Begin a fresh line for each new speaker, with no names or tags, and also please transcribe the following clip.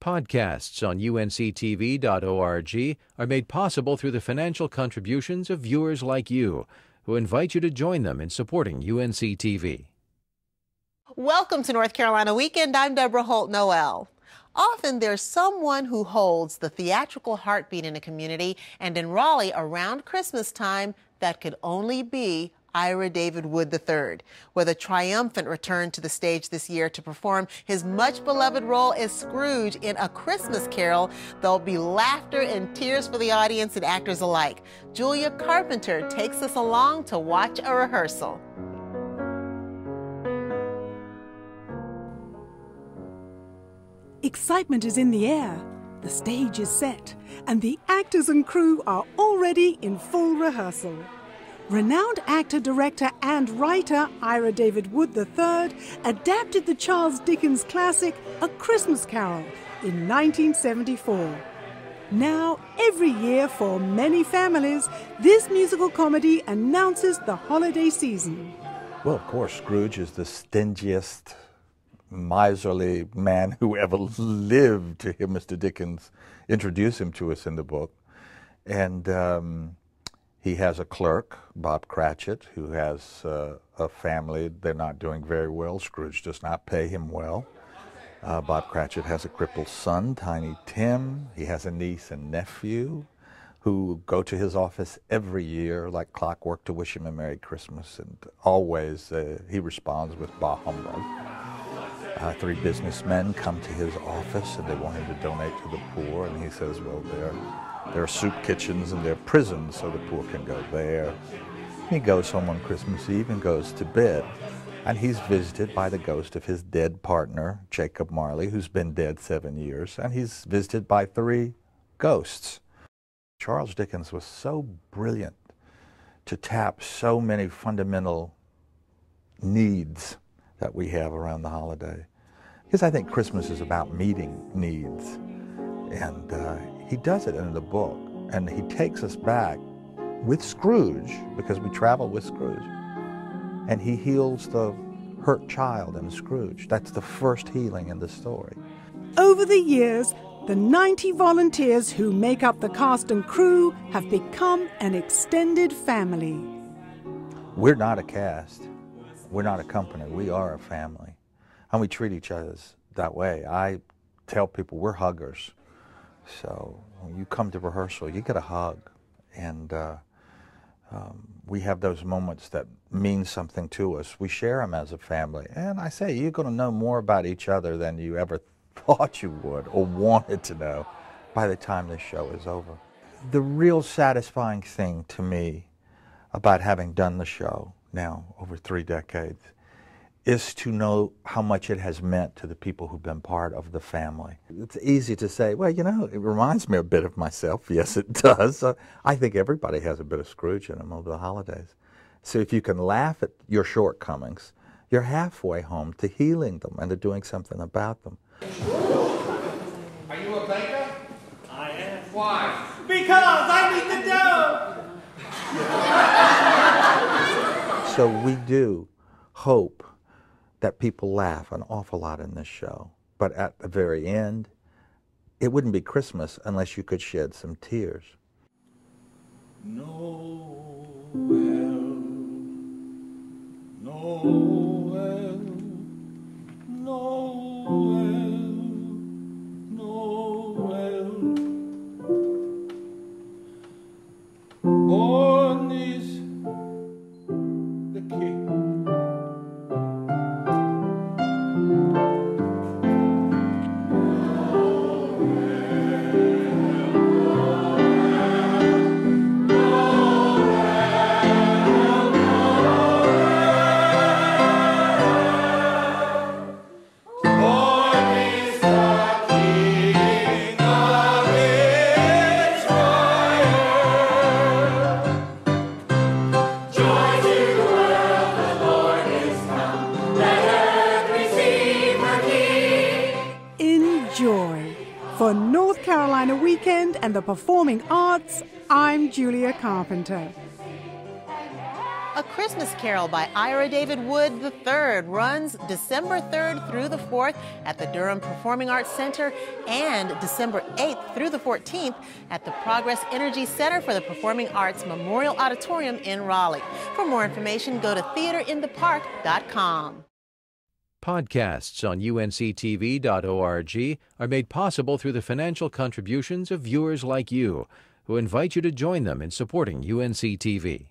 Podcasts on UNC-TV.org are made possible through the financial contributions of viewers like you, who invite you to join them in supporting UNC-TV.
Welcome to North Carolina Weekend. I'm Deborah Holt-Noel. Often there's someone who holds the theatrical heartbeat in a community, and in Raleigh around Christmas time, that could only be Ira David Wood III. With a triumphant return to the stage this year to perform his much-beloved role as Scrooge in A Christmas Carol, there'll be laughter and tears for the audience and actors alike. Julia Carpenter takes us along to watch a rehearsal.
Excitement is in the air, the stage is set, and the actors and crew are already in full rehearsal. Renowned actor, director, and writer Ira David Wood III adapted the Charles Dickens classic A Christmas Carol in 1974. Now, every year for many families, this musical comedy announces the holiday season.
Well, of course, Scrooge is the stingiest, miserly man who ever lived, to hear Mr. Dickens introduce him to us in the book. And he has a clerk, Bob Cratchit, who has a family. They're not doing very well. Scrooge does not pay him well. Bob Cratchit has a crippled son, Tiny Tim. He has a niece and nephew who go to his office every year like clockwork to wish him a Merry Christmas. And always he responds with bah humbug. 3 businessmen come to his office and they want him to donate to the poor. And he says, well, there are soup kitchens and there are prisons, so the poor can go there. He goes home on Christmas Eve and goes to bed. And he's visited by the ghost of his dead partner, Jacob Marley, who's been dead 7 years. And he's visited by 3 ghosts. Charles Dickens was so brilliant to tap so many fundamental needs that we have around the holiday. Because I think Christmas is about meeting needs. And he does it in the book, and he takes us back with Scrooge, because we travel with Scrooge, and he heals the hurt child in Scrooge. That's the first healing in the story.
Over the years, the 90 volunteers who make up the cast and crew have become an extended family.
We're not a cast. We're not a company. We are a family. And we treat each other that way. I tell people we're huggers. So when you come to rehearsal, you get a hug. And we have those moments that mean something to us. We share them as a family. And I say, you're going to know more about each other than you ever thought you would or wanted to know by the time this show is over. The real satisfying thing to me about having done the show now over 3 decades is to know how much it has meant to the people who've been part of the family. It's easy to say, well, you know, it reminds me a bit of myself. Yes, it does. I think everybody has a bit of Scrooge in them over the holidays. So if you can laugh at your shortcomings, you're halfway home to healing them and to doing something about them.
Are you a baker? I am. Why? Because I need the dough.
So we do hope that people laugh an awful lot in this show. But at the very end, it wouldn't be Christmas unless you could shed some tears.
Noel, Noel, Noel, Noel. Born is the King.
Enjoy. For North Carolina Weekend and the Performing Arts, I'm Julia Carpenter.
A Christmas Carol by Ira David Wood III runs December 3rd through the 4th at the Durham Performing Arts Center and December 8th through the 14th at the Progress Energy Center for the Performing Arts Memorial Auditorium in Raleigh. For more information, go to theaterinthepark.com.
Podcasts on UNC-TV.org are made possible through the financial contributions of viewers like you, who invite you to join them in supporting UNC-TV.